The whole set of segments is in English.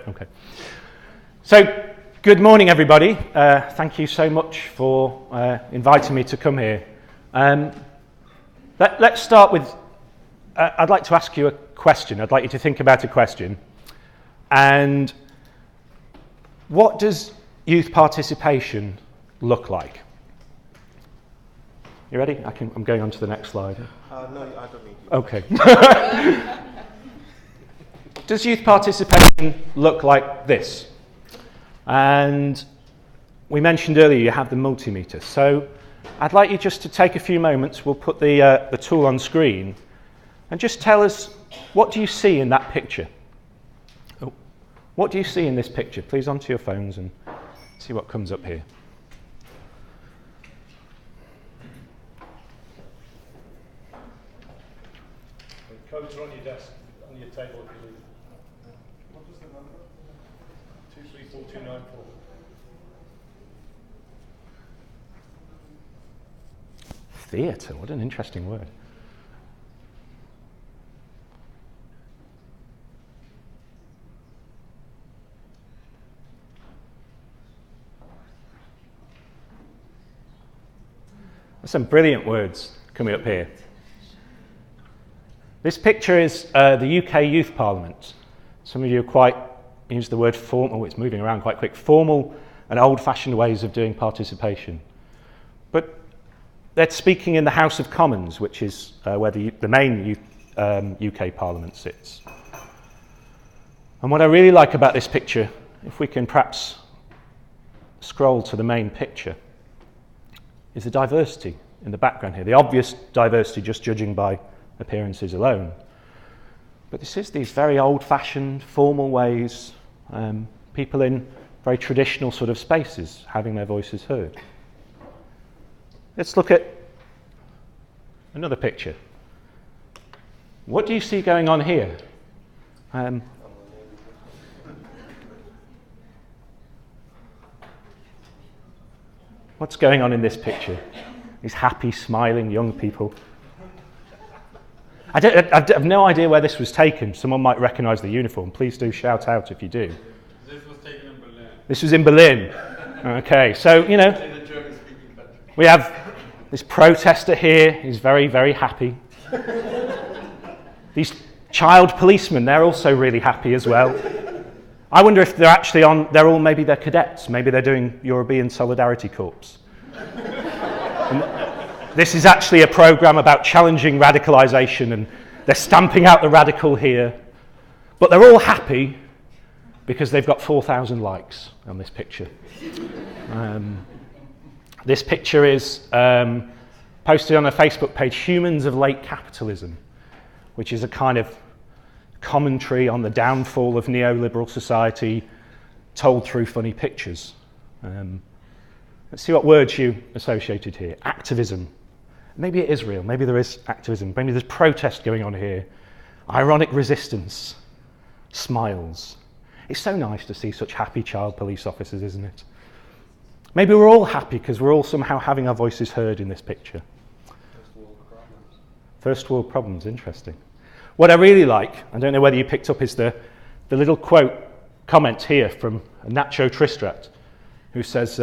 Okay. So, good morning, everybody. Thank you so much for inviting me to come here. Let's start with, I'd like to ask you a question. I'd like you to think about a question. And what does youth participation look like? You ready? I'm going on to the next slide. No, I don't need you. Okay. Does youth participation look like this? And we mentioned earlier you have the multimeter. So I'd like you just to take a few moments. We'll put the tool on screen and just tell us, what do you see in that picture? Oh, what do you see in this picture? Please onto your phones and see what comes up here. The codes are on your desk, on your table if you leave. What was the number? 234294. Theatre, what an interesting word. There's some brilliant words coming up here. This picture is the UK Youth Parliament. Some of you quite use the word formal, it's moving around quite quick, formal and old-fashioned ways of doing participation. But they're speaking in the House of Commons, which is where the main UK Parliament sits. And what I really like about this picture, if we can perhaps scroll to the main picture, is the diversity in the background here. The obvious diversity just judging by appearances alone. But this is these very old-fashioned, formal ways, people in very traditional sort of spaces having their voices heard. Let's look at another picture. What do you see going on here? What's going on in this picture? These happy, smiling young people. I have no idea where this was taken. Someone might recognise the uniform. Please do shout out if you do. This was taken in Berlin. This was in Berlin. Okay, so, you know, we have this protester here. He's very, very happy. These child policemen, they're also really happy as well. I wonder if they're actually maybe they're cadets. Maybe they're doing European Solidarity Corps. This is actually a programme about challenging radicalisation, and they're stamping out the radical here. But they're all happy because they've got 4,000 likes on this picture. This picture is posted on a Facebook page, Humans of Late Capitalism, which is a kind of commentary on the downfall of neoliberal society told through funny pictures. Let's see what words you associated here. Activism. Maybe it is real. Maybe there is activism. Maybe there's protest going on here. Ironic resistance. Smiles. It's so nice to see such happy child police officers, isn't it? Maybe we're all happy because we're all somehow having our voices heard in this picture. First world problems. First world problems, interesting. What I really like, I don't know whether you picked up, is the little comment here from Nacho Tristrat, who says,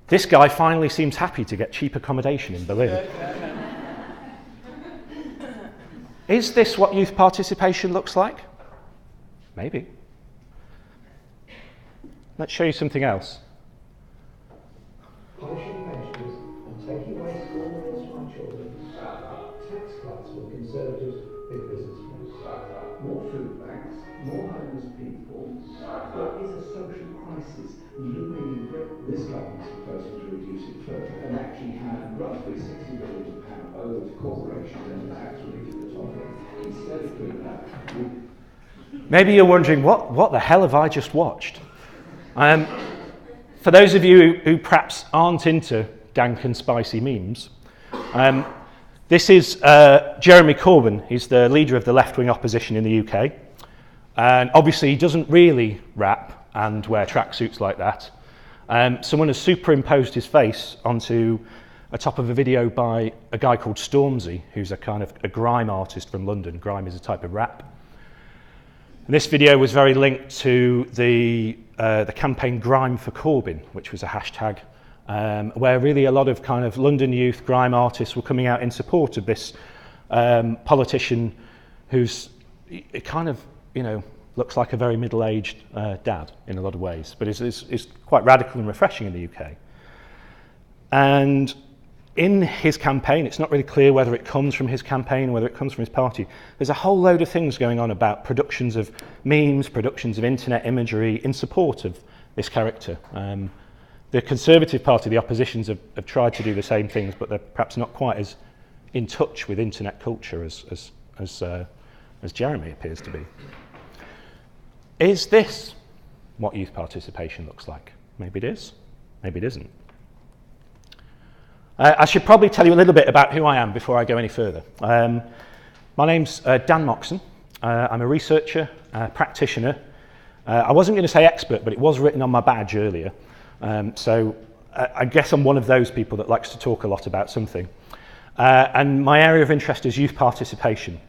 this guy finally seems happy to get cheap accommodation in Berlin. Is this what youth participation looks like? Maybe. Let's show you something else. Punishing pensioners and taking away school meals from children. Tax cuts for Conservative big businessmen. More food banks, more homeless people. There is a social crisis looming in Britain. This government's proposing to reduce it further and actually hand roughly £60 billion over to corporations and tax relief at the top end. Instead of doing that, maybe you're wondering, what the hell have I just watched? For those of you who perhaps aren't into dank and spicy memes, this is Jeremy Corbyn. He's the leader of the left-wing opposition in the UK. And obviously he doesn't really rap and wear tracksuits like that. Someone has superimposed his face onto a top of a video by a guy called Stormzy, who's a kind of a grime artist from London. Grime is a type of rap. And this video was very linked to the campaign Grime for Corbyn, which was a hashtag where really a lot of kind of London youth grime artists were coming out in support of this politician who's it kind of, you know, looks like a very middle-aged dad in a lot of ways, but is quite radical and refreshing in the UK. And in his campaign, it's not really clear whether it comes from his campaign or whether it comes from his party. There's a whole load of things going on about productions of memes, productions of internet imagery in support of this character. The Conservative Party, the oppositions, have tried to do the same things, but they're perhaps not quite as in touch with internet culture as Jeremy appears to be. Is this what youth participation looks like? Maybe it is, maybe it isn't. I should probably tell you a little bit about who I am before I go any further. My name's Dan Moxon. I'm a researcher, practitioner. I wasn't going to say expert, but it was written on my badge earlier. So I guess I'm one of those people that likes to talk a lot about something. And my area of interest is youth participation.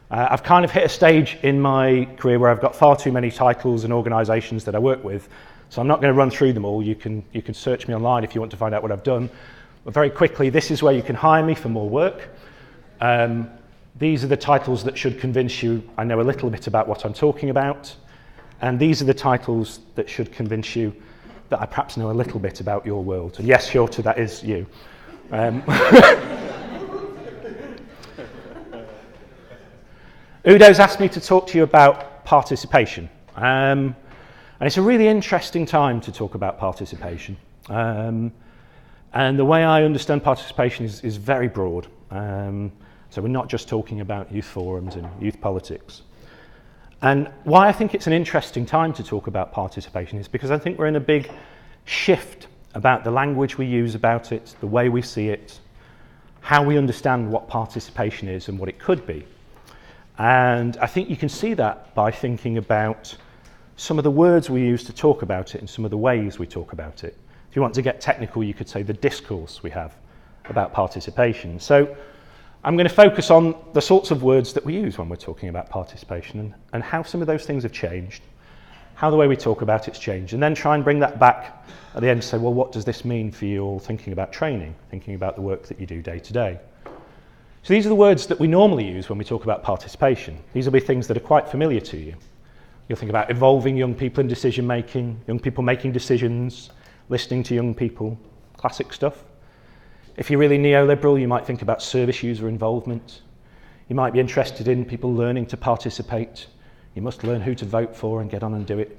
I've kind of hit a stage in my career where I've got far too many titles and organisations that I work with, so I'm not going to run through them all. You can search me online if you want to find out what I've done. But very quickly, this is where you can hire me for more work. These are the titles that should convince you I know a little bit about what I'm talking about. And these are the titles that should convince you that I perhaps know a little bit about your world. And yes, Shorter, that is you. Udo's asked me to talk to you about participation. And it's a really interesting time to talk about participation. And the way I understand participation is very broad. So we're not just talking about youth forums and youth politics. And why I think it's an interesting time to talk about participation is because I think we're in a big shift about the language we use about it, the way we see it, how we understand what participation is and what it could be. And I think you can see that by thinking about some of the words we use to talk about it and some of the ways we talk about it. If you want to get technical, you could say the discourse we have about participation. So I'm going to focus on the sorts of words that we use when we're talking about participation and how some of those things have changed, how the way we talk about it's changed, and then try and bring that back at the end to say, well, what does this mean for you all thinking about training, thinking about the work that you do day to day? So these are the words that we normally use when we talk about participation. These will be things that are quite familiar to you. You'll think about involving young people in decision making, young people making decisions, listening to young people, classic stuff. If you're really neoliberal, you might think about service user involvement. You might be interested in people learning to participate. You must learn who to vote for and get on and do it.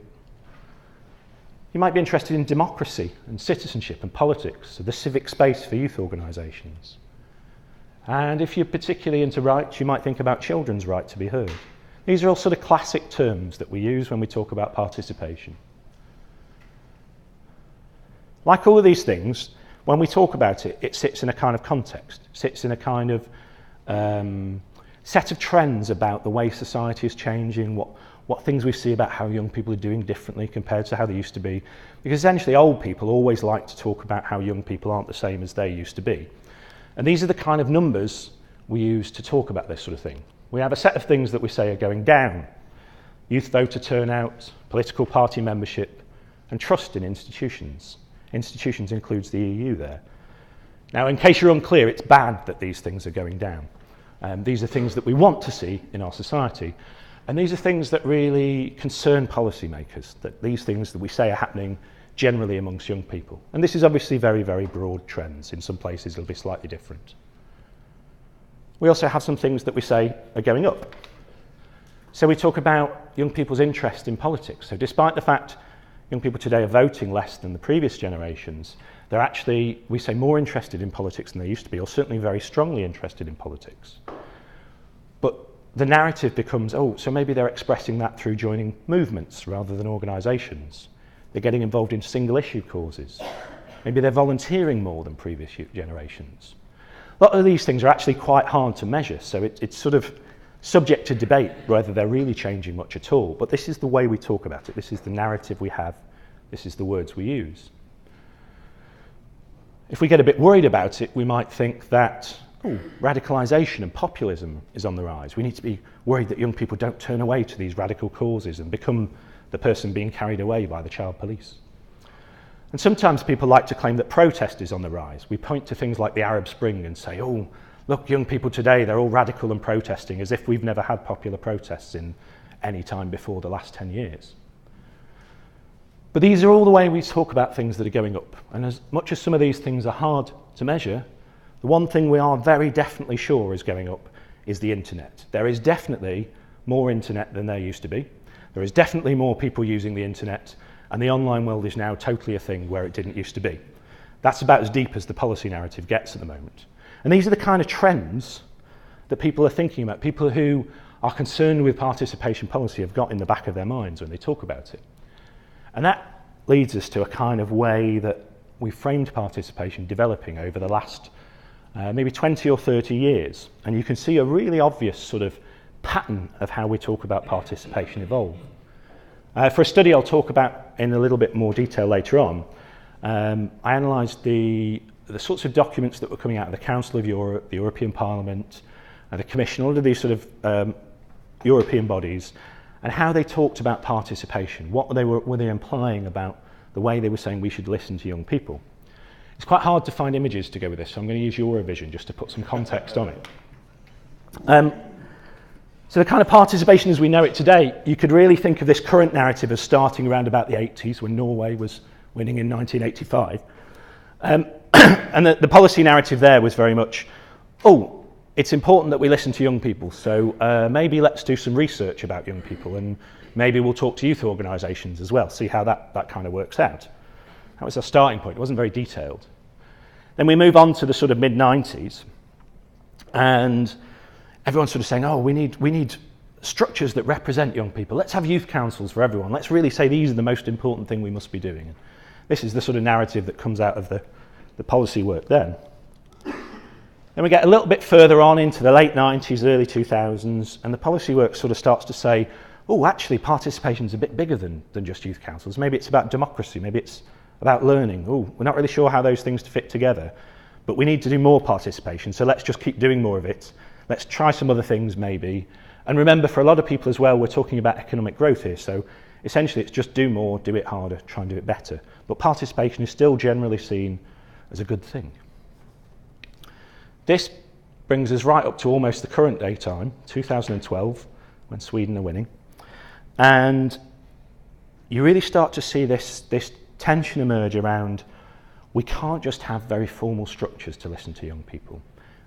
You might be interested in democracy and citizenship and politics, so the civic space for youth organisations. And if you're particularly into rights, you might think about children's right to be heard. These are all sort of classic terms that we use when we talk about participation. Like all of these things, when we talk about it, it sits in a kind of context, sits in a kind of set of trends about the way society is changing, what things we see about how young people are doing differently compared to how they used to be. Because essentially old people always like to talk about how young people aren't the same as they used to be. And these are the kind of numbers we use to talk about this sort of thing. We have a set of things that we say are going down. Youth voter turnout, political party membership, and trust in institutions. Institutions includes the EU there. Now, in case you're unclear, it's bad that these things are going down. These are things that we want to see in our society. And these are things that really concern policymakers, that these things that we say are happening generally amongst young people. And this is obviously very, very broad trends. In some places it'll be slightly different. We also have some things that we say are going up. So we talk about young people's interest in politics. So despite the fact young people today are voting less than the previous generations, they're actually, we say, more interested in politics than they used to be, or certainly very strongly interested in politics. But the narrative becomes, oh, so maybe they're expressing that through joining movements rather than organisations. They're getting involved in single issue causes. Maybe they're volunteering more than previous generations. A lot of these things are actually quite hard to measure, so it's sort of subject to debate whether they're really changing much at all. But this is the way we talk about it. This is the narrative we have. This is the words we use. If we get a bit worried about it, we might think that radicalisation and populism is on the rise. We need to be worried that young people don't turn away to these radical causes and become the person being carried away by the child police. And sometimes people like to claim that protest is on the rise. We point to things like the Arab Spring and say, oh, look, young people today, they're all radical and protesting, as if we've never had popular protests in any time before the last 10 years. But these are all the way we talk about things that are going up. And as much as some of these things are hard to measure, the one thing we are very definitely sure is going up is the internet. There is definitely more internet than there used to be. There is definitely more people using the internet, and the online world is now totally a thing where it didn't used to be. That's about as deep as the policy narrative gets at the moment. And these are the kind of trends that people are thinking about. People who are concerned with participation policy have got in the back of their minds when they talk about it. And that leads us to a kind of way that we framed participation developing over the last maybe 20 or 30 years. And you can see a really obvious sort of pattern of how we talk about participation evolve. For a study I'll talk about in a little bit more detail later on, I analysed the sorts of documents that were coming out of the Council of Europe, the European Parliament, the Commission, all of these sort of European bodies, and how they talked about participation. What were they implying about the way they were saying we should listen to young people? It's quite hard to find images to go with this, so I'm going to use Eurovision just to put some context on it. So the kind of participation as we know it today, you could really think of this current narrative as starting around about the 80s when Norway was winning in 1985. And the policy narrative there was very much, oh, it's important that we listen to young people, so maybe let's do some research about young people, and maybe we'll talk to youth organisations as well, see how that kind of works out. That was our starting point. It wasn't very detailed. Then we move on to the sort of mid-90s, and everyone's sort of saying, oh, we need structures that represent young people. Let's have youth councils for everyone. Let's really say these are the most important thing we must be doing. And this is the sort of narrative that comes out of the policy work then. Then we get a little bit further on into the late 90s, early 2000s, and the policy work sort of starts to say, oh, actually, participation's a bit bigger than just youth councils. Maybe it's about democracy. Maybe it's about learning. Oh, we're not really sure how those things fit together, but we need to do more participation, so let's just keep doing more of it. Let's try some other things maybe. And remember, for a lot of people as well, we're talking about economic growth here, so essentially it's just do more, do it harder, try and do it better. But participation is still generally seen as a good thing. This brings us right up to almost the current day time, 2012, when Sweden are winning. And you really start to see this tension emerge around, we can't just have very formal structures to listen to young people.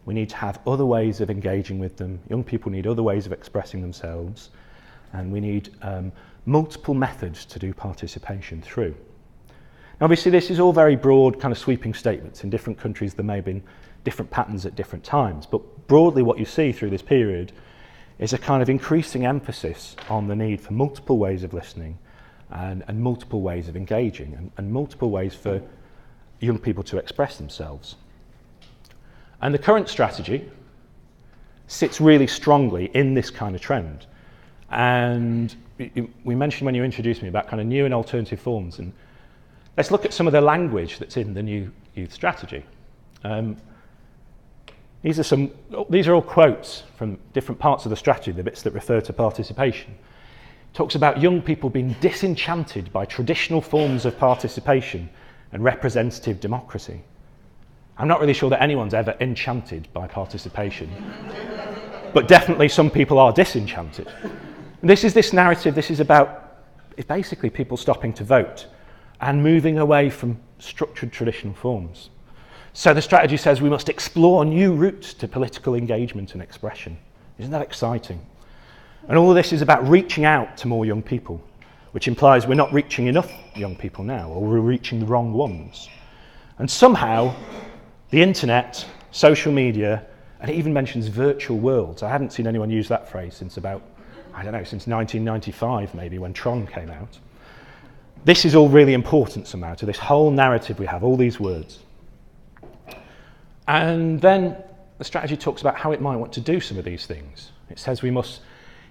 We need to have other ways of engaging with them. Young people need other ways of expressing themselves. And we need multiple methods to do participation through. Now, obviously, this is all very broad, kind of sweeping statements. In different countries, there may have been different patterns at different times. But broadly, what you see through this period is a kind of increasing emphasis on the need for multiple ways of listening and multiple ways of engaging and multiple ways for young people to express themselves. And the current strategy sits really strongly in this kind of trend. And we mentioned when you introduced me about kind of new and alternative forms. And let's look at some of the language that's in the new youth strategy. These are all quotes from different parts of the strategy, the bits that refer to participation. It talks about young people being disenchanted by traditional forms of participation and representative democracy. I'm not really sure that anyone's ever enchanted by participation, but definitely some people are disenchanted. And this narrative, this is about basically people stopping to vote and moving away from structured traditional forms. So the strategy says we must explore new routes to political engagement and expression. Isn't that exciting? And all of this is about reaching out to more young people, which implies we're not reaching enough young people now, or we're reaching the wrong ones. And somehow, the internet, social media, and it even mentions virtual worlds. I haven't seen anyone use that phrase since about, since 1995 maybe, when Tron came out. This is all really important somehow to this whole narrative we have, all these words. And then the strategy talks about how it might want to do some of these things. It says we must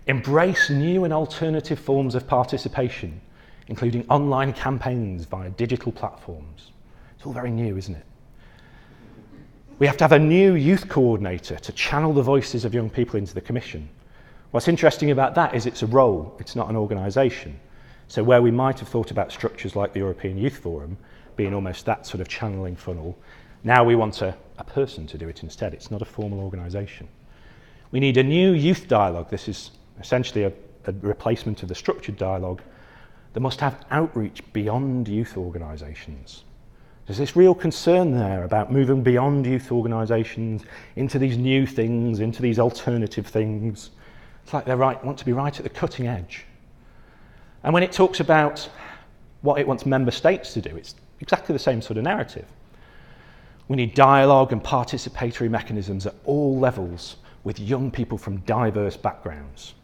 embrace new and alternative forms of participation, including online campaigns via digital platforms. It's all very new, isn't it? We have to have a new youth coordinator to channel the voices of young people into the Commission. What's interesting about that is it's a role, it's not an organisation. So where we might have thought about structures like the European Youth Forum being almost that sort of channeling funnel, now we want a person to do it instead. It's not a formal organisation. We need a new youth dialogue. This is essentially a replacement of the structured dialogue that must have outreach beyond youth organisations. There's this real concern there about moving beyond youth organisations into these new things, into these alternative things. It's like they want to be right at the cutting edge. And when it talks about what it wants member states to do, it's exactly the same sort of narrative. We need dialogue and participatory mechanisms at all levels with young people from diverse backgrounds.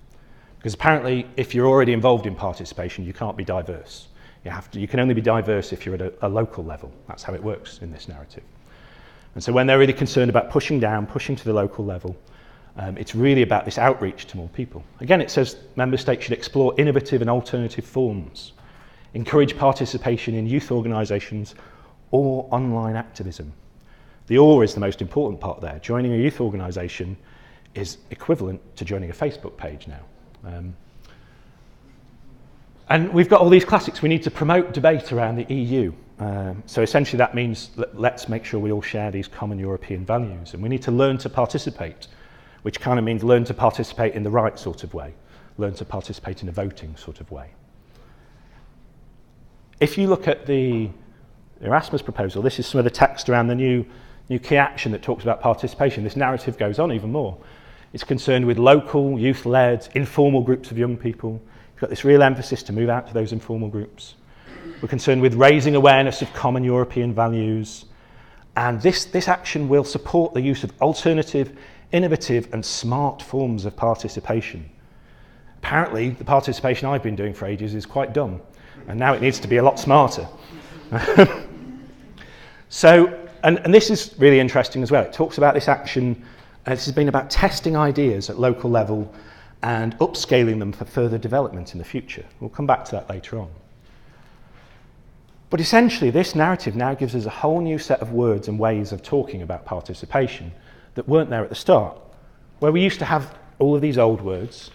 Because apparently, if you're already involved in participation, you can't be diverse. You can only be diverse if you're at a local level. That's how it works in this narrative. And so when they're really concerned about pushing to the local level, it's really about this outreach to more people. Again, it says member states should explore innovative and alternative forms, encourage participation in youth organisations or online activism. The or is the most important part there. Joining a youth organisation is equivalent to joining a Facebook page now. And we've got all these classics. We need to promote debate around the EU. So essentially that means let's make sure we all share these common European values. And we need to learn to participate, which kind of means learn to participate in the right sort of way, learn to participate in a voting sort of way. If you look at the Erasmus proposal, this is some of the text around the new key action that talks about participation. This narrative goes on even more. It's concerned with local, youth-led, informal groups of young people. We've got this real emphasis to move out to those informal groups. We're concerned with raising awareness of common European values. And this action will support the use of alternative, innovative and smart forms of participation. Apparently, the participation I've been doing for ages is quite dumb. And now it needs to be a lot smarter. And this is really interesting as well. It talks about this action. This has been about testing ideas at local level and upscaling them for further development in the future. We'll come back to that later on. But essentially, this narrative now gives us a whole new set of words and ways of talking about participation that weren't there at the start. Where we used to have all of these old words,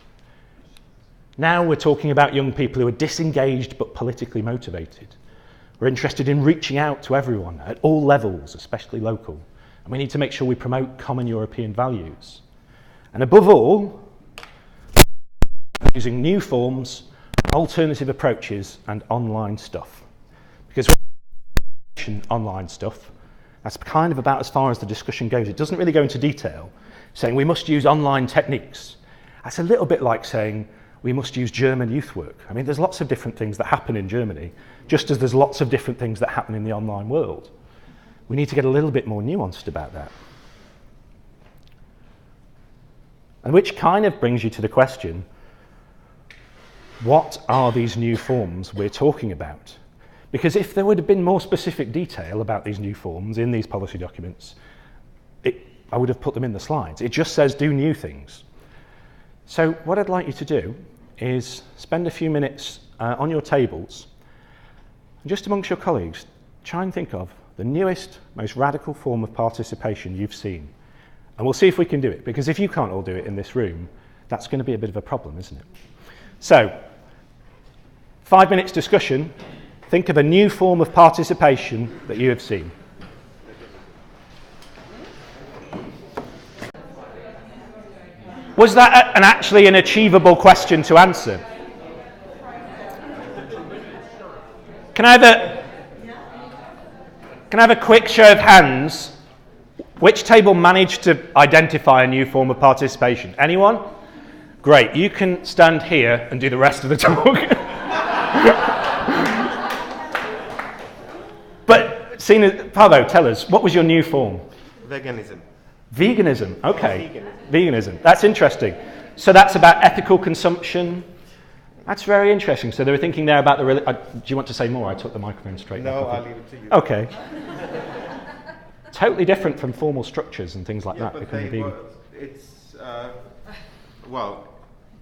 now we're talking about young people who are disengaged but politically motivated. We're interested in reaching out to everyone at all levels, especially local. And we need to make sure we promote common European values. And above all, using new forms, alternative approaches, and online stuff. Because online stuff, that's kind of about as far as the discussion goes. It doesn't really go into detail, saying we must use online techniques. That's a little bit like saying we must use German youth work. I mean, there's lots of different things that happen in Germany, just as there's lots of different things that happen in the online world. We need to get a little bit more nuanced about that. And which kind of brings you to the question, what are these new forms we're talking about? Because if there would have been more specific detail about these new forms in these policy documents, I would have put them in the slides. It just says do new things. So what I'd like you to do is spend a few minutes on your tables, and just amongst your colleagues, try and think of the newest, most radical form of participation you've seen. And we'll see if we can do it, because if you can't all do it in this room, that's going to be a bit of a problem, isn't it? So, 5 minutes discussion. Think of a new form of participation that you have seen. Was that actually an achievable question to answer? Can I have a quick show of hands? Which table managed to identify a new form of participation? Anyone? Great. You can stand here and do the rest of the talk. But, Pavo, tell us, what was your new form? Veganism. Veganism, okay. Veganism, that's interesting. So that's about ethical consumption. That's very interesting. So they were thinking there about do you want to say more? I took the microphone straight. No, I'll leave it to you. Okay. Totally different from formal structures and things like that. But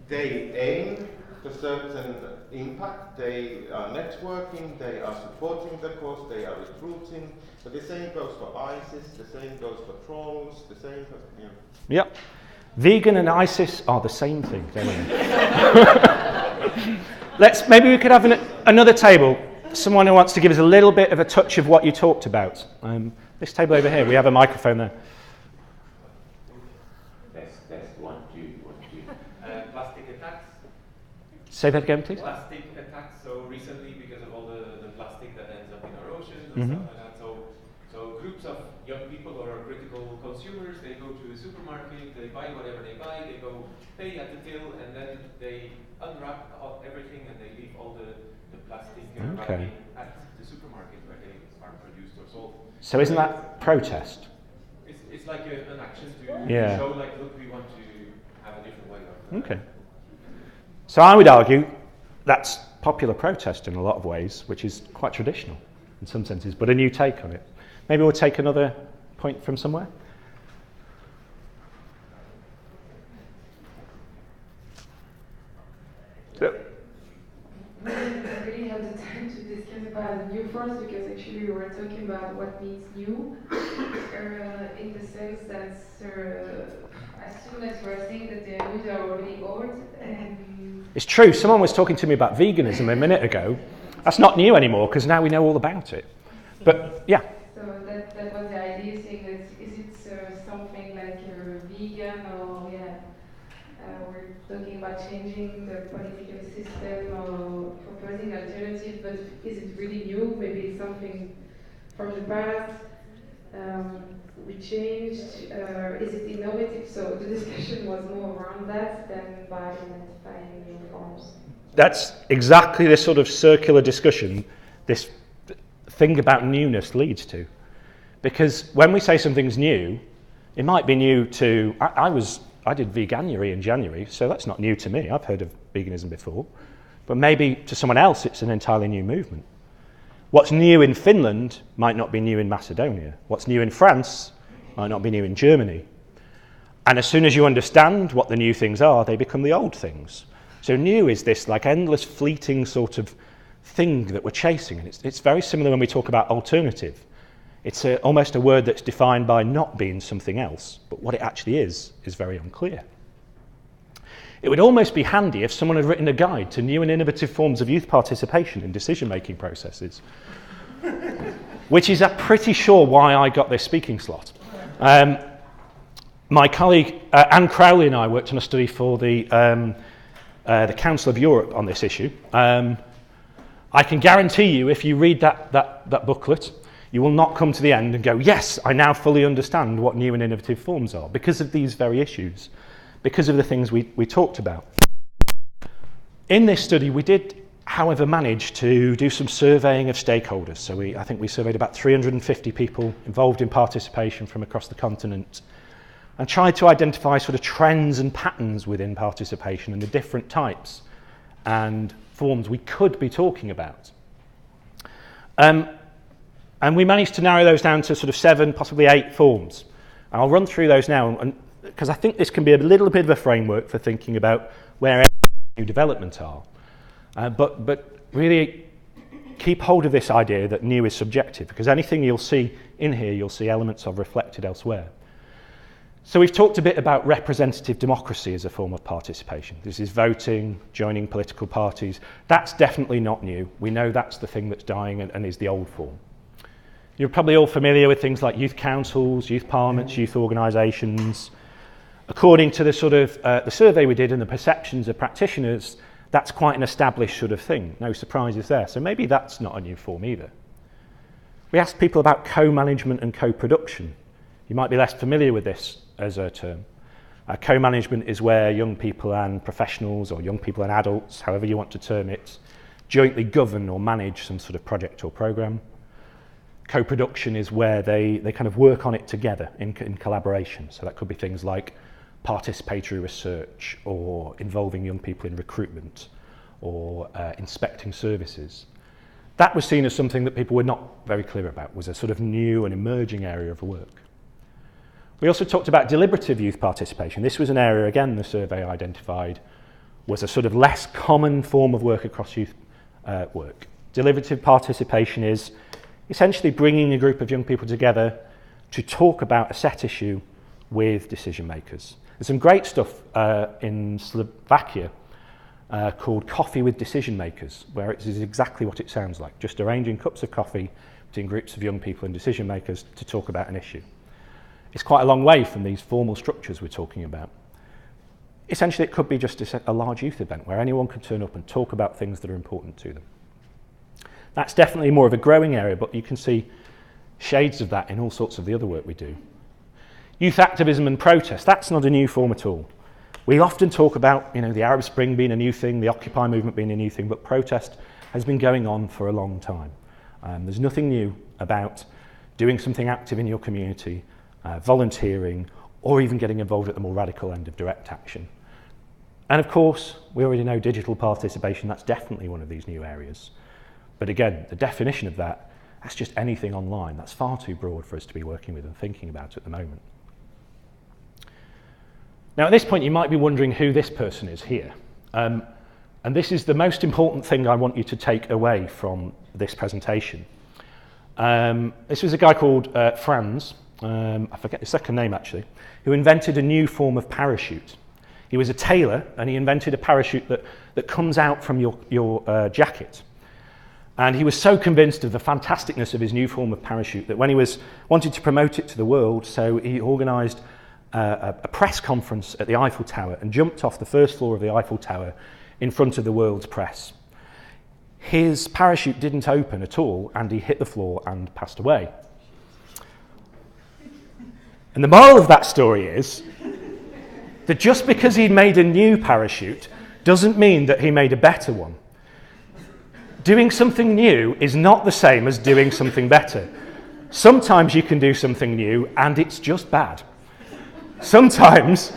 they aim a certain impact. They are networking, they are supporting the cause, they are recruiting. But the same goes for ISIS, the same goes for trolls, the same for, you know. Yep. Vegan and ISIS are the same thing, don't they? Maybe we could have another table. Someone who wants to give us a little bit of a touch of what you talked about. This table over here, we have a microphone there. Test 1, 2, 1, 2. Plastic attacks. Say that again, please. Plastic attacks. So recently, because of all the plastic that ends up in our oceans and stuff like that, so groups of young people or critical consumers, they go to the supermarket, they buy whatever they buy, they go pay at the till, and then they unwrap everything and they leave all the plastic wrapping at the supermarket where they are produced or sold. So isn't that protest? It's like an action to show, like, look, we want to have a different way of. Okay. So I would argue that's popular protest in a lot of ways, which is quite traditional in some senses, but a new take on it. Maybe we'll take another point from somewhere. So, I really have the time to discuss about new forms because actually we were talking about what means new in the sense that as soon as we're saying that the news are already old and it's true, someone was talking to me about veganism a minute ago. That's not new anymore because now we know all about it. But yeah. So that was the idea, saying that is it something like vegan or we're talking about changing the political system or proposing alternatives, but is it really new? Maybe it's something from the past. We changed. Is it innovative? So the discussion was more around that than by identifying new forms. That's exactly the sort of circular discussion this thing about newness leads to. Because when we say something's new, it might be new to... I did veganuary in January, so that's not new to me. I've heard of veganism before. But maybe to someone else, it's an entirely new movement. What's new in Finland might not be new in Macedonia. What's new in France might not be new in Germany. And as soon as you understand what the new things are, they become the old things. So new is this like endless fleeting sort of thing that we're chasing. And it's very similar when we talk about alternative. It's almost a word that's defined by not being something else, but what it actually is very unclear. It would almost be handy if someone had written a guide to new and innovative forms of youth participation in decision-making processes, which is pretty sure why I got this speaking slot. My colleague Anne Crowley and I worked on a study for the Council of Europe on this issue. I can guarantee you, if you read that booklet, you will not come to the end and go, yes, I now fully understand what new and innovative forms are, because of these very issues, because of the things we talked about. In this study, we did, however, manage to do some surveying of stakeholders. So I think we surveyed about 350 people involved in participation from across the continent and tried to identify sort of trends and patterns within participation and the different types and forms we could be talking about. And we managed to narrow those down to sort of 7, possibly 8 forms. And I'll run through those now, because I think this can be a little bit of a framework for thinking about where new development are. But really keep hold of this idea that new is subjective, because anything you'll see in here, you'll see elements of reflected elsewhere. So we've talked a bit about representative democracy as a form of participation. This is voting, joining political parties. That's definitely not new. We know that's the thing that's dying and is the old form. You're probably all familiar with things like youth councils, youth parliaments, youth organisations. According to the sort of the survey we did and the perceptions of practitioners, that's quite an established sort of thing. No surprises there. So maybe that's not a new form either. We asked people about co-management and co-production. You might be less familiar with this as a term. Co-management is where young people and professionals, or young people and adults, however you want to term it, jointly govern or manage some sort of project or programme. Co-production is where they kind of work on it together in collaboration. So that could be things like participatory research, or involving young people in recruitment, or inspecting services. That was seen as something that people were not very clear about, was a sort of new and emerging area of work. We also talked about deliberative youth participation. This was an area, again, the survey identified was a sort of less common form of work across youth work. Deliberative participation is essentially bringing a group of young people together to talk about a set issue with decision makers. There's some great stuff in Slovakia called Coffee with Decision Makers, where it is exactly what it sounds like, just arranging cups of coffee between groups of young people and decision makers to talk about an issue. It's quite a long way from these formal structures we're talking about. Essentially, it could be just a large youth event where anyone can turn up and talk about things that are important to them. That's definitely more of a growing area, but you can see shades of that in all sorts of the other work we do. Youth activism and protest, that's not a new form at all. We often talk about, the Arab Spring being a new thing, the Occupy movement being a new thing, but protest has been going on for a long time. There's nothing new about doing something active in your community, volunteering, or even getting involved at the more radical end of direct action. And of course, we already know digital participation, that's definitely one of these new areas. But again, the definition of that's just anything online. That's far too broad for us to be working with and thinking about at the moment. Now, at this point, you might be wondering who this person is here. And this is the most important thing I want you to take away from this presentation. This was a guy called Franz, I forget his second name actually, who invented a new form of parachute. He was a tailor, and he invented a parachute that comes out from your jacket. And he was so convinced of the fantasticness of his new form of parachute that when he wanted to promote it to the world, so he organised a press conference at the Eiffel Tower and jumped off the first floor of the Eiffel Tower in front of the world's press. His parachute didn't open at all, and he hit the floor and passed away. And the moral of that story is that just because he made a new parachute doesn't mean that he made a better one. Doing something new is not the same as doing something better. Sometimes you can do something new and it's just bad. Sometimes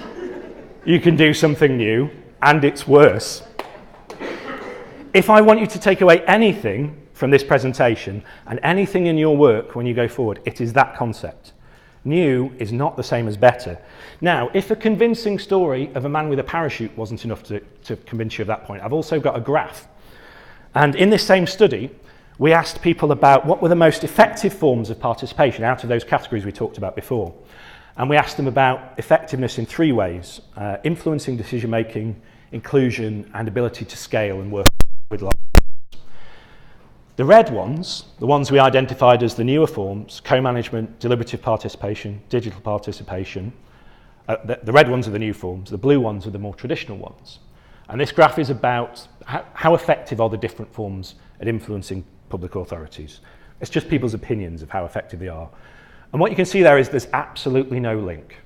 you can do something new and it's worse. If I want you to take away anything from this presentation and anything in your work when you go forward, it is that concept. New is not the same as better. Now, if a convincing story of a man with a parachute wasn't enough to convince you of that point, I've also got a graph. And in this same study, we asked people about what were the most effective forms of participation out of those categories we talked about before. And we asked them about effectiveness in 3 ways: influencing decision-making, inclusion, and ability to scale and work with large groups. The red ones, the ones we identified as the newer forms, co-management, deliberative participation, digital participation, the red ones are the new forms, the blue ones are the more traditional ones. And this graph is about how effective are the different forms at influencing public authorities. It's just people's opinions of how effective they are. And what you can see there is there's absolutely no link.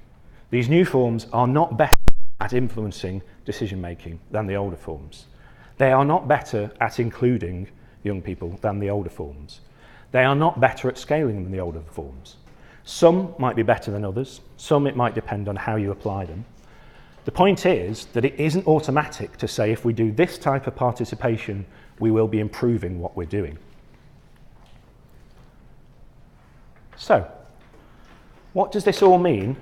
These new forms are not better at influencing decision-making than the older forms. They are not better at including young people than the older forms. They are not better at scaling than the older forms. Some might be better than others. Some it might depend on how you apply them. The point is that it isn't automatic to say if we do this type of participation, we will be improving what we're doing. So, what does this all mean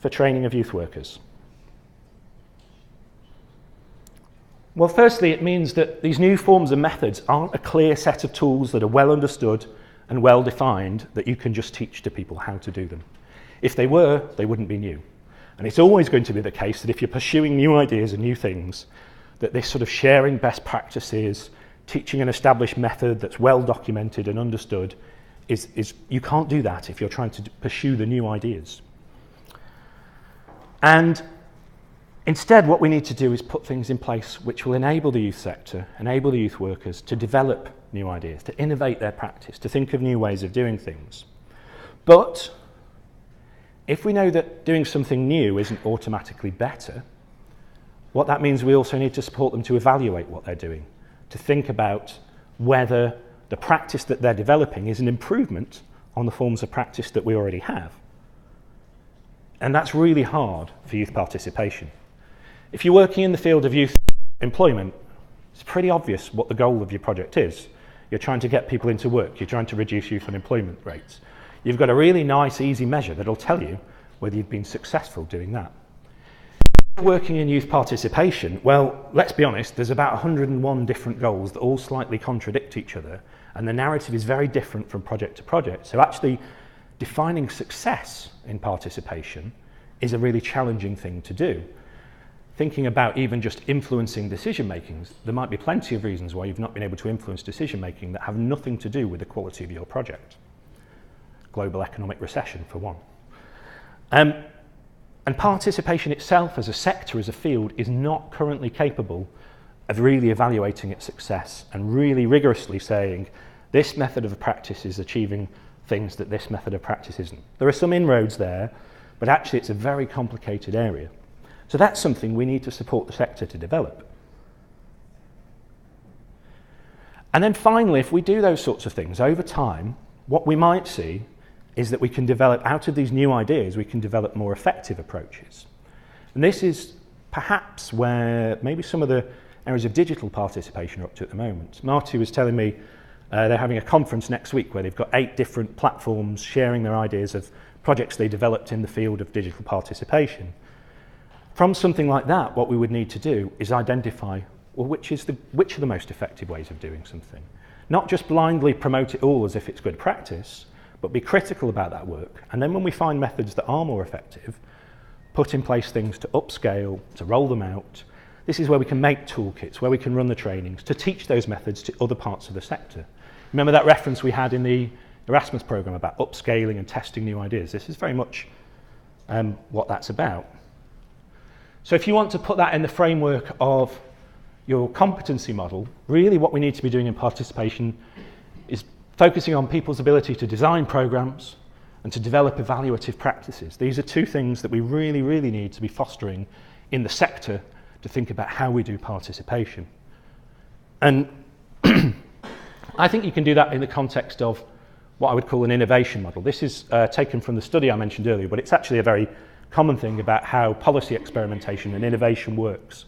for training of youth workers? Well, firstly, it means that these new forms and methods aren't a clear set of tools that are well understood and well defined that you can just teach to people how to do them. If they were, they wouldn't be new. And it's always going to be the case that if you're pursuing new ideas and new things, that this sort of sharing best practices, teaching an established method that's well documented and understood, is you can't do that if you're trying to pursue the new ideas. And instead, what we need to do is put things in place which will enable the youth sector, enable the youth workers to develop new ideas, to innovate their practice, to think of new ways of doing things. But if we know that doing something new isn't automatically better, what that means we also need to support them to evaluate what they're doing, to think about whether the practice that they're developing is an improvement on the forms of practice that we already have. And that's really hard for youth participation. If you're working in the field of youth employment, it's pretty obvious what the goal of your project is. You're trying to get people into work, you're trying to reduce youth unemployment rates. You've got a really nice, easy measure that'll tell you whether you've been successful doing that. Working in youth participation, well, let's be honest, there's about 101 different goals that all slightly contradict each other, and the narrative is very different from project to project. So actually defining success in participation is a really challenging thing to do. Thinking about even just influencing decision makings, there might be plenty of reasons why you've not been able to influence decision making that have nothing to do with the quality of your project. Global economic recession, for one. And participation itself as a sector, as a field, is not currently capable of really evaluating its success and really rigorously saying this method of practice is achieving things that this method of practice isn't. There are some inroads there, but actually it's a very complicated area. So that's something we need to support the sector to develop. And then finally, if we do those sorts of things over time, what we might see is that we can develop, out of these new ideas, we can develop more effective approaches. And this is perhaps where maybe some of the areas of digital participation are up to at the moment. Marty was telling me they're having a conference next week where they've got 8 different platforms sharing their ideas of projects they developed in the field of digital participation. From something like that, what we would need to do is identify, well, which are the most effective ways of doing something. Not just blindly promote it all as if it's good practice, but be critical about that work. And then when we find methods that are more effective, put in place things to upscale, to roll them out. This is where we can make toolkits, where we can run the trainings, to teach those methods to other parts of the sector. Remember that reference we had in the Erasmus Programme about upscaling and testing new ideas? This is very much what that's about. So if you want to put that in the framework of your competency model, really what we need to be doing in participation is focusing on people's ability to design programs and to develop evaluative practices. These are 2 things that we really, really need to be fostering in the sector to think about how we do participation. And I think you can do that in the context of what I would call an innovation model. This is taken from the study I mentioned earlier, but it's actually a very common thing about how policy experimentation and innovation works.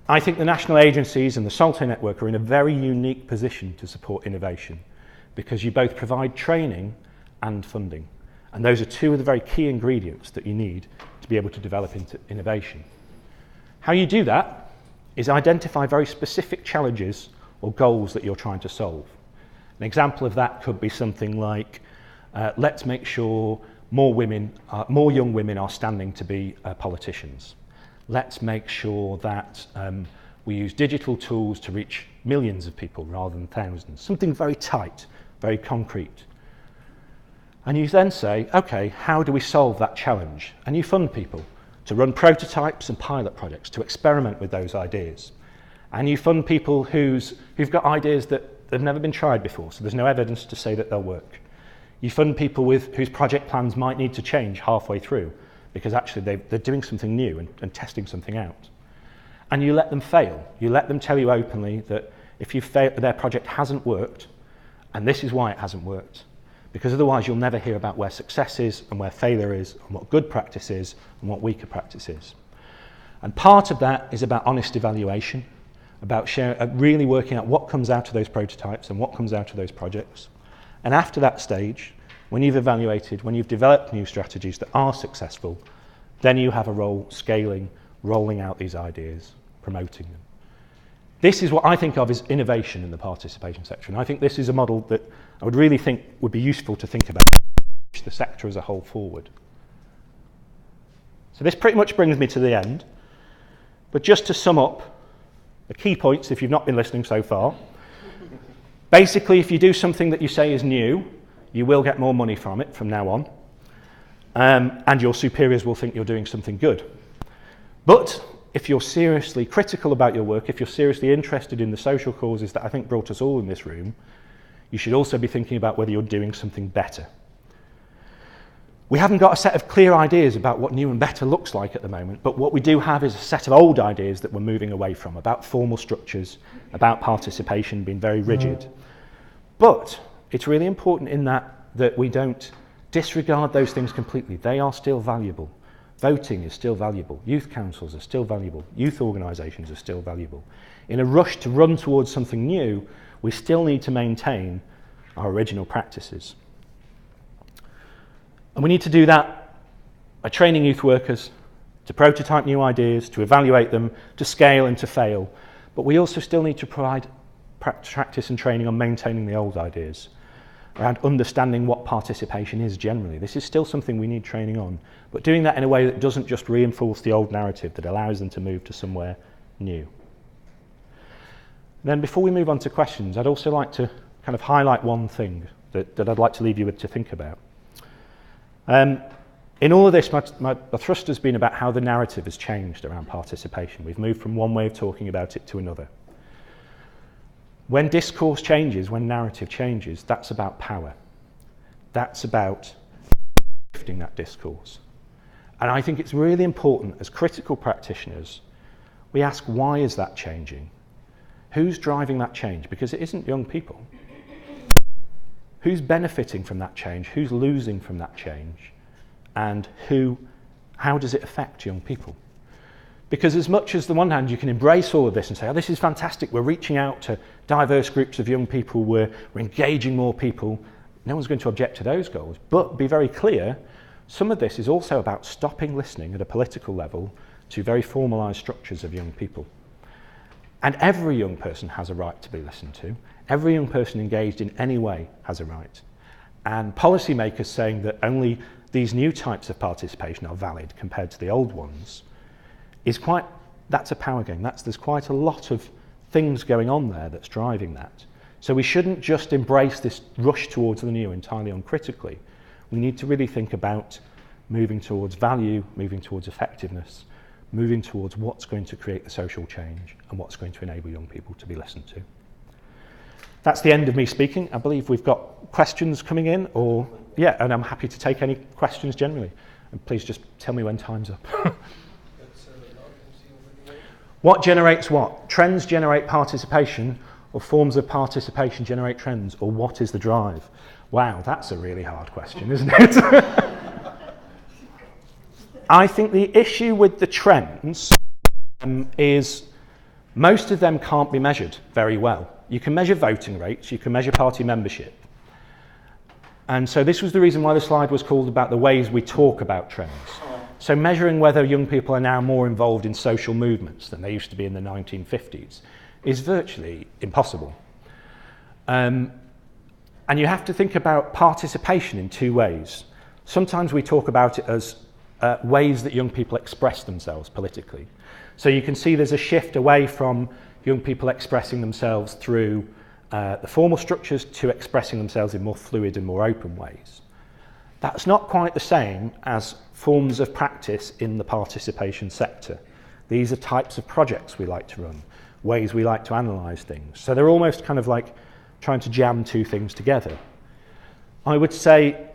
I think the national agencies and the SALTO network are in a very unique position to support innovation, because you both provide training and funding. And those are 2 of the very key ingredients that you need to be able to develop into innovation. How you do that is identify very specific challenges or goals that you're trying to solve. An example of that could be something like, let's make sure more young women are standing to be politicians. Let's make sure that we use digital tools to reach millions of people rather than thousands. Something very tight, very concrete. And you then say, okay, how do we solve that challenge? And you fund people to run prototypes and pilot projects, to experiment with those ideas. And you fund people who've got ideas that have never been tried before, so there's no evidence to say that they'll work. You fund people whose project plans might need to change halfway through, because actually they're doing something new and testing something out. And you let them fail. You let them tell you openly that if their project hasn't worked, and this is why it hasn't worked, because otherwise you'll never hear about where success is and where failure is and what good practice is and what weaker practice is. And part of that is about honest evaluation, about really working out what comes out of those prototypes and what comes out of those projects. And after that stage, when you've evaluated, when you've developed new strategies that are successful, then you have a role scaling, rolling out these ideas, promoting them. This is what I think of as innovation in the participation sector, and I think this is a model that I would really think would be useful to think about to push the sector as a whole forward. So this pretty much brings me to the end, but just to sum up the key points if you've not been listening so far. Basically, if you do something that you say is new, you will get more money from it from now on, and your superiors will think you're doing something good. But if you're seriously critical about your work, if you're seriously interested in the social causes that I think brought us all in this room, you should also be thinking about whether you're doing something better. We haven't got a set of clear ideas about what new and better looks like at the moment, but what we do have is a set of old ideas that we're moving away from, about formal structures, about participation being very rigid. But it's really important in that we don't disregard those things completely. They are still valuable. Voting is still valuable. Youth councils are still valuable. Youth organisations are still valuable. In a rush to run towards something new, we still need to maintain our original practices. And we need to do that by training youth workers, to prototype new ideas, to evaluate them, to scale and to fail. But we also still need to provide practice and training on maintaining the old ideas, around understanding what participation is generally. This is still something we need training on, but doing that in a way that doesn't just reinforce the old narrative, that allows them to move to somewhere new. Then before we move on to questions, I'd also like to kind of highlight one thing that I'd like to leave you with to think about. In all of this, my thrust has been about how the narrative has changed around participation. We've moved from one way of talking about it to another. When discourse changes, when narrative changes, that's about power. That's about shifting that discourse. And I think it's really important as critical practitioners, we ask, why is that changing? Who's driving that change? Because it isn't young people. Who's benefiting from that change? Who's losing from that change? And how does it affect young people? Because as much as, on the one hand, you can embrace all of this and say, oh, this is fantastic, we're reaching out to diverse groups of young people, we're engaging more people, no one's going to object to those goals. But be very clear, some of this is also about stopping listening at a political level to very formalised structures of young people. And every young person has a right to be listened to. Every young person engaged in any way has a right. And policymakers saying that only these new types of participation are valid compared to the old ones, that's a power game. There's quite a lot of things going on there that's driving that. So we shouldn't just embrace this rush towards the new entirely uncritically. We need to really think about moving towards value, moving towards effectiveness, moving towards what's going to create the social change and what's going to enable young people to be listened to. That's the end of me speaking. I believe we've got questions coming in, and I'm happy to take any questions generally. And please just tell me when time's up. What generates what? Trends generate participation, or forms of participation generate trends, or what is the drive? Wow, that's a really hard question, isn't it? I think the issue with the trends is most of them can't be measured very well. You can measure voting rates, you can measure party membership. And so this was the reason why the slide was called about the ways we talk about trends. So measuring whether young people are now more involved in social movements than they used to be in the 1950s is virtually impossible. And you have to think about participation in two ways. Sometimes we talk about it as ways that young people express themselves politically. So you can see there's a shift away from young people expressing themselves through the formal structures to expressing themselves in more fluid and more open ways. That's not quite the same as forms of practice in the participation sector. These are types of projects we like to run, ways we like to analyse things. So they're almost kind of like trying to jam two things together. I would say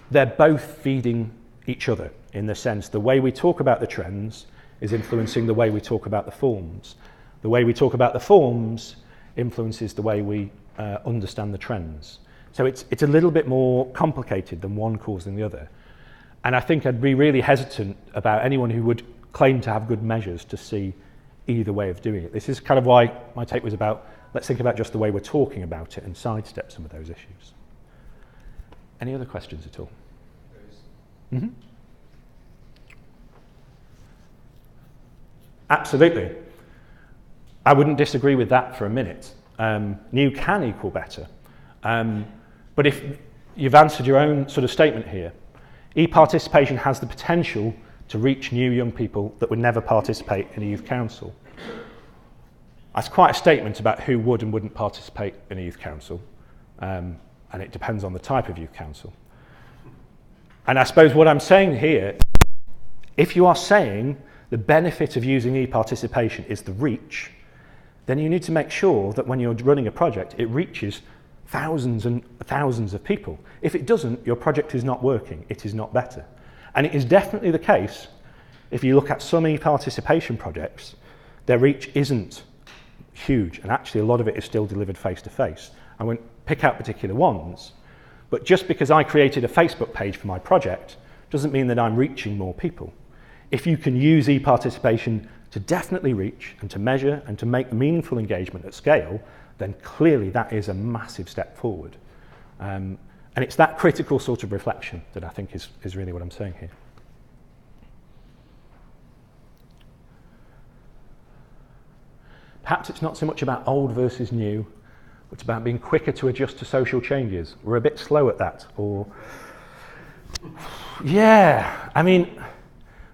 they're both feeding each other, in the sense the way we talk about the trends is influencing the way we talk about the forms. The way we talk about the forms influences the way we understand the trends. So it's a little bit more complicated than one causing the other. And I think I'd be really hesitant about anyone who would claim to have good measures to see either way of doing it. This is kind of why my take was about, let's think about just the way we're talking about it and sidestep some of those issues. Any other questions at all? Mm-hmm. Absolutely. I wouldn't disagree with that for a minute. New can equal better. But if you've answered your own sort of statement here, e-participation has the potential to reach new young people that would never participate in a youth council. That's quite a statement about who would and wouldn't participate in a youth council, and it depends on the type of youth council. And I suppose what I'm saying here, if you are saying the benefit of using e-participation is the reach, then you need to make sure that when you're running a project, it reaches thousands and thousands of people. If it doesn't, your project is not working, it is not better. And it is definitely the case, if you look at some e-participation projects, their reach isn't huge, and actually a lot of it is still delivered face-to-face. I won't pick out particular ones, but just because I created a Facebook page for my project doesn't mean that I'm reaching more people. If you can use e-participation to definitely reach and to measure and to make meaningful engagement at scale, then clearly that is a massive step forward. And it's that critical sort of reflection that I think is really what I'm saying here. perhaps it's not so much about old versus new, but it's about being quicker to adjust to social changes. We're a bit slow at that, or... Yeah, I mean,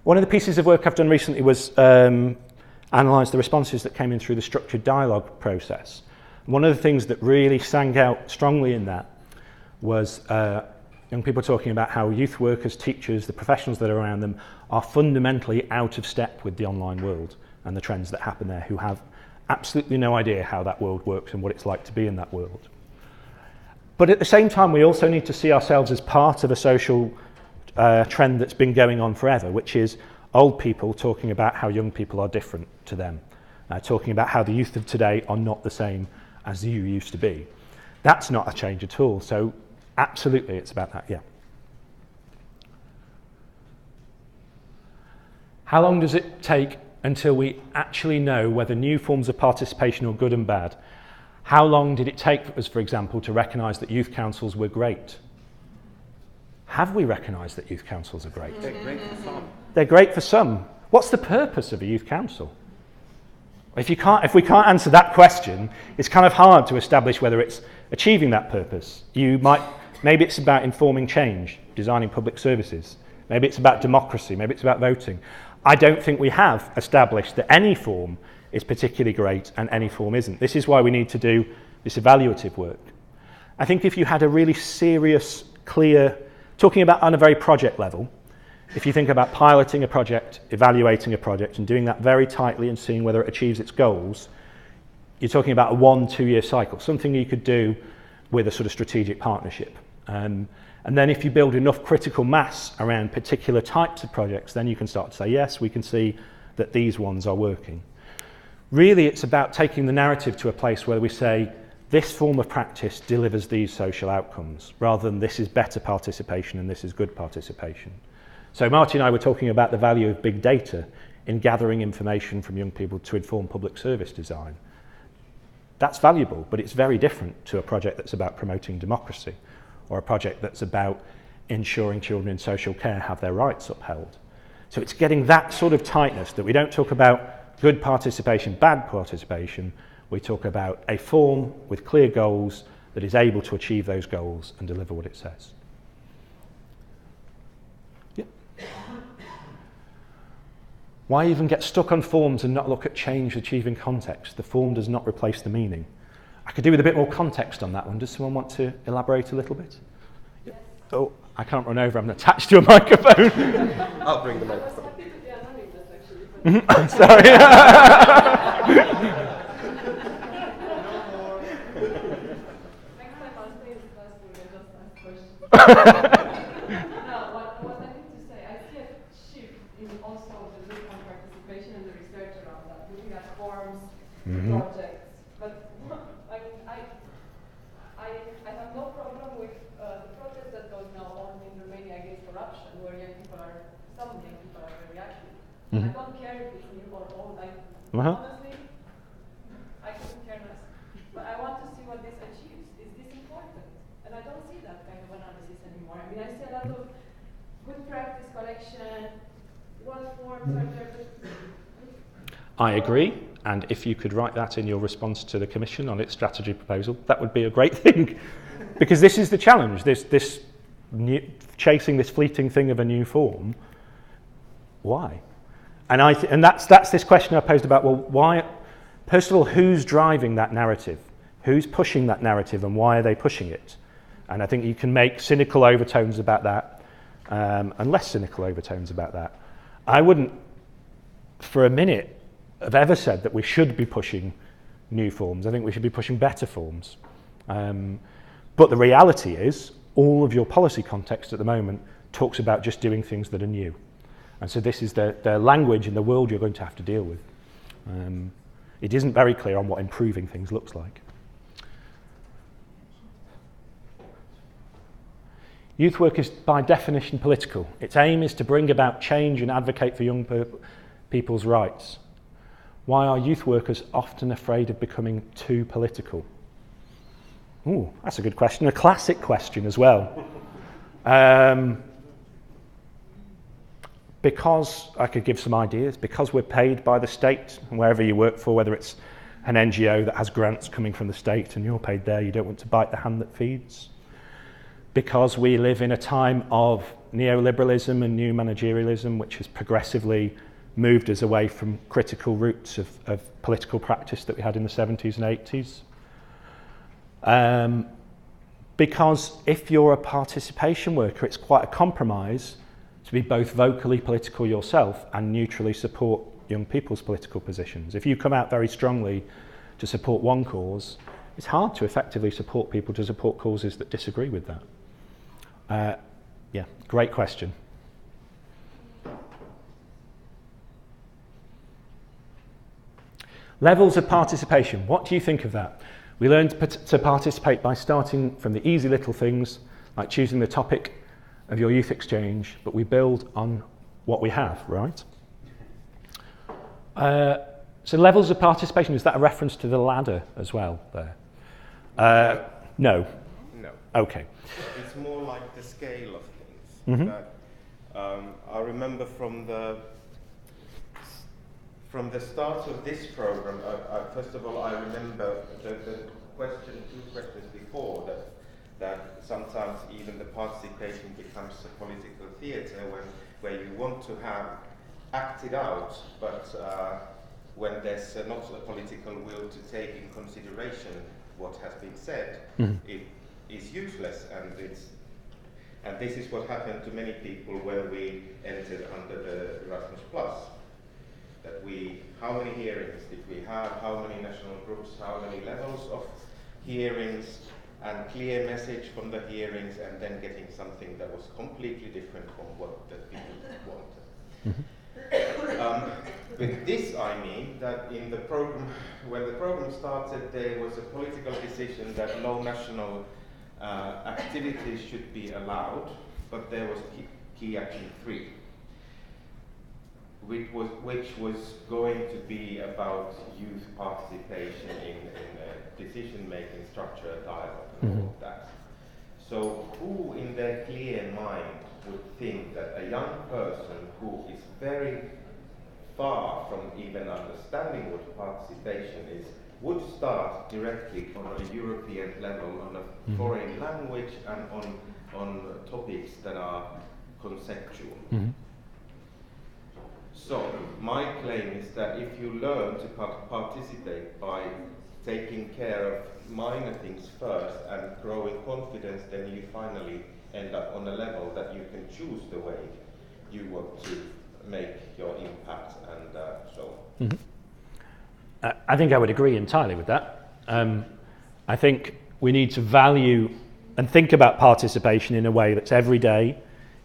one of the pieces of work I've done recently was analyse the responses that came in through the structured dialogue process. One of the things that really sang out strongly in that was young people talking about how youth workers, teachers, the professionals that are around them are fundamentally out of step with the online world and the trends that happen there, who have absolutely no idea how that world works and what it's like to be in that world. But at the same time, we also need to see ourselves as part of a social trend that's been going on forever, which is old people talking about how young people are different to them, talking about how the youth of today are not the same as you used to be. That's not a change at all. So absolutely, it's about that, yeah. How long does it take until we actually know whether new forms of participation are good and bad? How long did it take us, for example, to recognise that youth councils were great? Have we recognised that youth councils are great? They're great for some. They're great for some. What's the purpose of a youth council? If we can't answer that question, it's kind of hard to establish whether it's achieving that purpose. Maybe it's about informing change, designing public services. Maybe it's about democracy. Maybe it's about voting. I don't think we have established that any form is particularly great and any form isn't. This is why we need to do this evaluative work. I think if you had a really serious, clear, talking about on a very project level, if you think about piloting a project, evaluating a project, and doing that very tightly and seeing whether it achieves its goals, you're talking about a 1-2 year cycle, something you could do with a sort of strategic partnership. And then if you build enough critical mass around particular types of projects, then you can start to say, yes, we can see that these ones are working. Really, it's about taking the narrative to a place where we say, this form of practice delivers these social outcomes, rather than this is better participation and this is good participation. So Marty and I were talking about the value of big data in gathering information from young people to inform public service design. That's valuable, but it's very different to a project that's about promoting democracy or a project that's about ensuring children in social care have their rights upheld. So it's getting that sort of tightness that we don't talk about good participation, bad participation. We talk about a form with clear goals that is able to achieve those goals and deliver what it says. Yeah. Why even get stuck on forms and not look at change achieving context? The form does not replace the meaning. I could do with a bit more context on that one. Does someone want to elaborate a little bit? Yeah. Oh, I can't run over. I'm attached to a microphone. I'll bring the microphone. I was happy to be anonymous, actually. Sorry. Next time I'll stay in the classroom and just ask questions. No, what I need to say, I see a shift in also the look on participation and the research around that, looking at forms, projects. But I mean, I have no problem with the protest that goes now on in Romania against corruption, where some young people are very active. I don't care if it's new or old. Honestly, I couldn't care less. But I want to see what this achieves. Is this important? And I don't see that kind of analysis anymore. I mean, I see a lot of good practice collection, what forms are there. I agree, and if you could write that in your response to the Commission on its strategy proposal, that would be a great thing. Because this is the challenge, this chasing this fleeting thing of a new form. Why? And that's this question I posed about, well, why? First of all, who's driving that narrative? Who's pushing that narrative and why are they pushing it? And I think you can make cynical overtones about that and less cynical overtones about that. I wouldn't, for a minute, have ever said that we should be pushing new forms. I think we should be pushing better forms. But the reality is, all of your policy context at the moment talks about just doing things that are new. And so this is the language in the world you're going to have to deal with. It isn't very clear on what improving things looks like. Youth work is by definition political. Its aim is to bring about change and advocate for young people's rights. Why are youth workers often afraid of becoming too political? Ooh, that's a good question, a classic question as well. Because, I could give some ideas, because we're paid by the state, wherever you work for, whether it's an NGO that has grants coming from the state and you're paid there, you don't want to bite the hand that feeds. Because we live in a time of neoliberalism and new managerialism, which has progressively moved us away from critical roots of political practice that we had in the 70s and 80s. Because if you're a participation worker, it's quite a compromise to be both vocally political yourself and neutrally support young people's political positions. If you come out very strongly to support one cause, it's hard to effectively support people to support causes that disagree with that. Yeah, great question. Levels of participation, what do you think of that? We learn to participate by starting from the easy little things, like choosing the topic of your youth exchange, but we build on what we have, right? So levels of participation, is that a reference to the ladder as well there? No. No. Okay. It's more like the scale of things. Mm-hmm. That, I remember from the start of this program, first of all, I remember the two questions before that sometimes even the participation becomes a political theatre where you want to have acted out, but when there's not a political will to take in consideration what has been said, it is useless, and this is what happened to many people when we entered under the Erasmus Plus. That how many hearings did we have, how many national groups, how many levels of hearings, and clear message from the hearings, and then getting something that was completely different from what the people wanted. With this I mean that in the program, when the program started, there was a political decision that no national activities should be allowed, but there was key action 3. Which was going to be about youth participation in decision-making, structure, dialogue, and all of that. So who in their clear mind would think that a young person who is very far from even understanding what participation is would start directly on a European level, on a foreign language, and on topics that are conceptual. So, my claim is that if you learn to participate by taking care of minor things first and growing confidence, then you finally end up on a level that you can choose the way you want to make your impact and so on. I think I would agree entirely with that. I think we need to value and think about participation in a way that's everyday,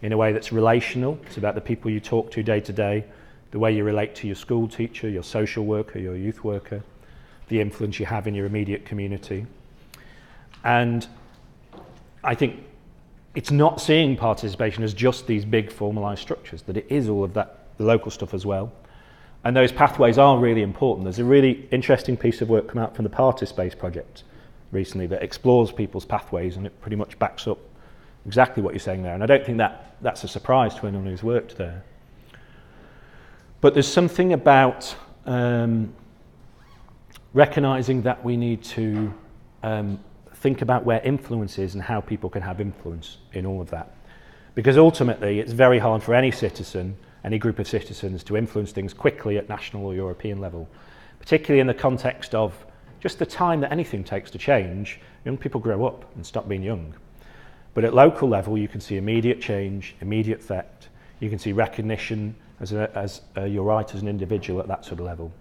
in a way that's relational. It's about the people you talk to day to day, the way you relate to your school teacher, your social worker, your youth worker, the influence you have in your immediate community. And I think it's not seeing participation as just these big formalised structures, that it is all of that, the local stuff as well. And those pathways are really important. There's a really interesting piece of work come out from the Partispace project recently that explores people's pathways, and it pretty much backs up exactly what you're saying there. And I don't think that's a surprise to anyone who's worked there. But there's something about recognising that we need to think about where influence is and how people can have influence in all of that. Because ultimately, it's very hard for any citizen, any group of citizens, to influence things quickly at national or European level, particularly in the context of just the time that anything takes to change. Young people grow up and stop being young. But at local level, you can see immediate change, immediate effect. You can see recognition as your right as an individual at that sort of level.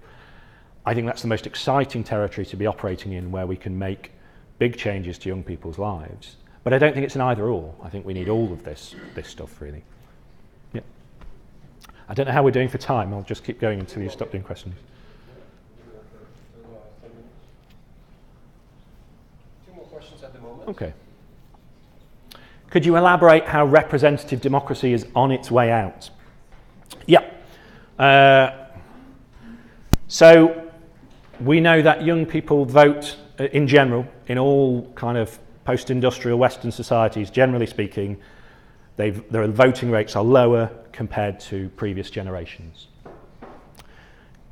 I think that's the most exciting territory to be operating in, where we can make big changes to young people's lives. But I don't think it's an either-or. I think we need all of this stuff, really. Yeah. I don't know how we're doing for time. I'll just keep going until you stop doing questions. 2 more questions at the moment. Okay. Could you elaborate how representative democracy is on its way out? Yeah. So we know that young people vote in general in all kind of post-industrial Western societies. Generally speaking, their voting rates are lower compared to previous generations.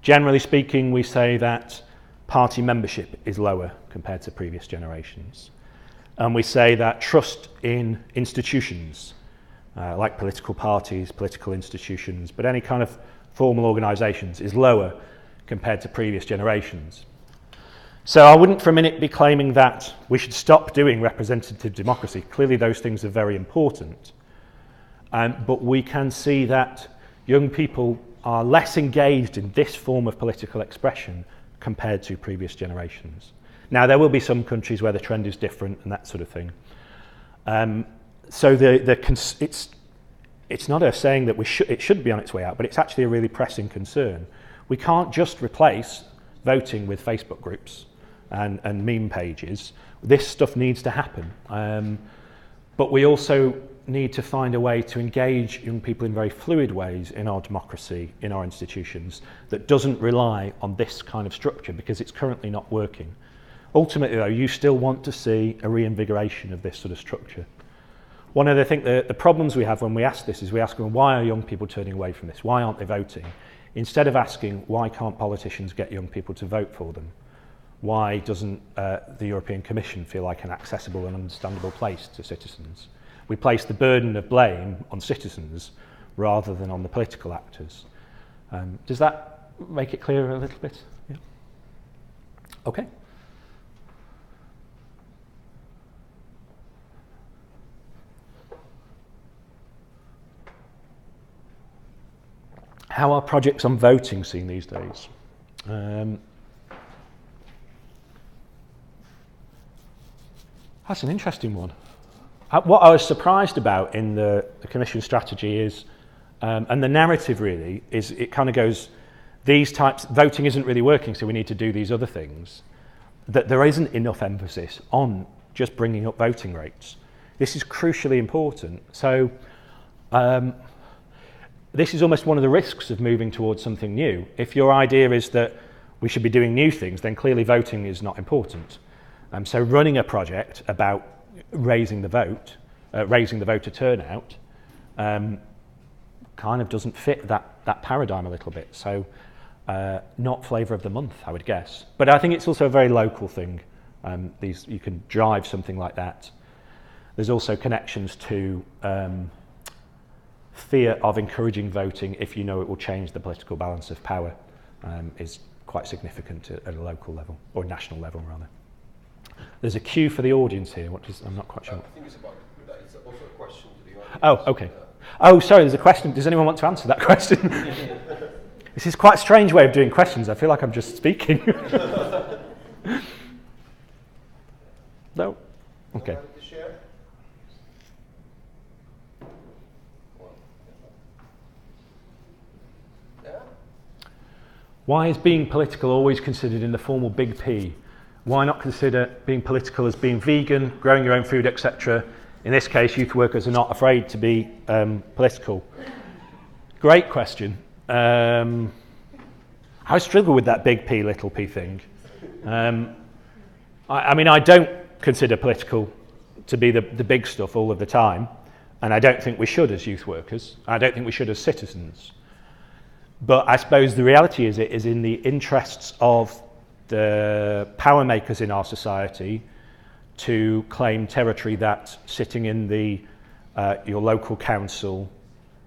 Generally speaking, we say that party membership is lower compared to previous generations. And we say that trust in institutions, like political parties, political institutions, but any kind of formal organisations is lower compared to previous generations. So I wouldn't for a minute be claiming that we should stop doing representative democracy. Clearly those things are very important. But we can see that young people are less engaged in this form of political expression compared to previous generations. Now, there will be some countries where the trend is different and that sort of thing. So it's not a saying that it should be on its way out, but it's actually a really pressing concern. We can't just replace voting with Facebook groups and meme pages. This stuff needs to happen. But we also need to find a way to engage young people in very fluid ways in our democracy, in our institutions, that doesn't rely on this kind of structure, because it's currently not working. Ultimately, though, you still want to see a reinvigoration of this sort of structure. One of the problems we have when we ask this is we ask them, why are young people turning away from this? Why aren't they voting? Instead of asking, why can't politicians get young people to vote for them? Why doesn't the European Commission feel like an accessible and understandable place to citizens? We place the burden of blame on citizens rather than on the political actors. Does that make it clearer a little bit? Yeah. Okay. How are projects on voting seen these days? That's an interesting one. What I was surprised about in the Commission strategy is, and the narrative really, is it kind of goes, voting isn't really working, so we need to do these other things, that there isn't enough emphasis on just bringing up voting rates. This is crucially important. So this is almost one of the risks of moving towards something new. If your idea is that we should be doing new things, then clearly voting is not important. So running a project about raising the voter turnout, kind of doesn't fit that paradigm a little bit. So not flavour of the month, I would guess. But I think it's also a very local thing. You can drive something like that. There's also connections to fear of encouraging voting if you know it will change the political balance of power, is quite significant at a local level, or national level rather. There's a cue for the audience here. I'm not quite sure. I think it's also a question to the audience. Oh, okay. Oh, sorry, there's a question. Does anyone want to answer that question? This is quite a strange way of doing questions. I feel like I'm just speaking. No? Okay. Why is being political always considered in the formal big P? Why not consider being political as being vegan, growing your own food, etc.? In this case, youth workers are not afraid to be political. Great question. I struggle with that big P, little p thing. I mean, I don't consider political to be the big stuff all of the time, and I don't think we should as youth workers. I don't think we should as citizens. But I suppose the reality is it is in the interests of the power makers in our society to claim territory that sitting in your local council,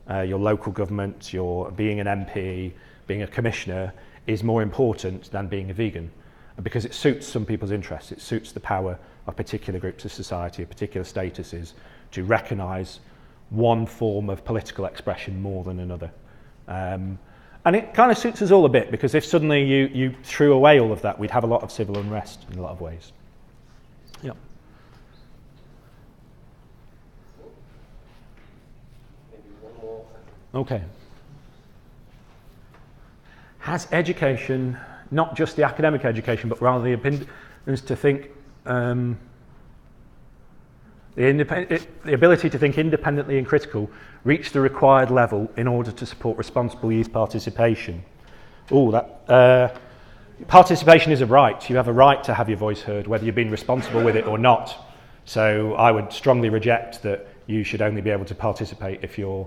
your local government, your being an MP, being a commissioner is more important than being a vegan, because it suits some people's interests. It suits the power of particular groups of society, of particular statuses, to recognise one form of political expression more than another. And it kind of suits us all a bit, because if suddenly you threw away all of that, we'd have a lot of civil unrest in a lot of ways. Yeah. Okay. Has education, not just the academic education, but rather the ability to think, the ability to think independently and critical, reach the required level in order to support responsible youth participation? Participation is a right. You have a right to have your voice heard, whether you've been responsible with it or not. So I would strongly reject that you should only be able to participate if you're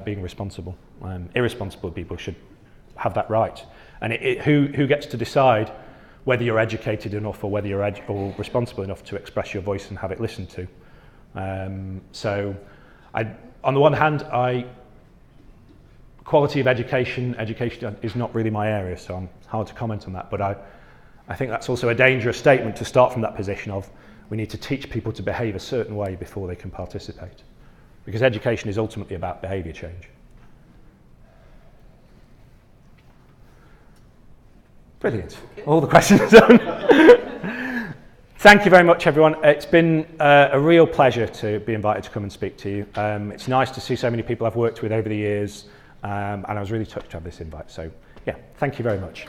being responsible. Irresponsible people should have that right. And who gets to decide whether you're educated enough or whether you're or responsible enough to express your voice and have it listened to. So on the one hand, quality of education is not really my area, so I'm hard to comment on that, but I think that's also a dangerous statement to start from that position of we need to teach people to behave a certain way before they can participate, because education is ultimately about behaviour change. Brilliant. All the questions done. Thank you very much, everyone. It's been a real pleasure to be invited to come and speak to you. It's nice to see so many people I've worked with over the years, and I was really touched to have this invite. So, yeah, thank you very much.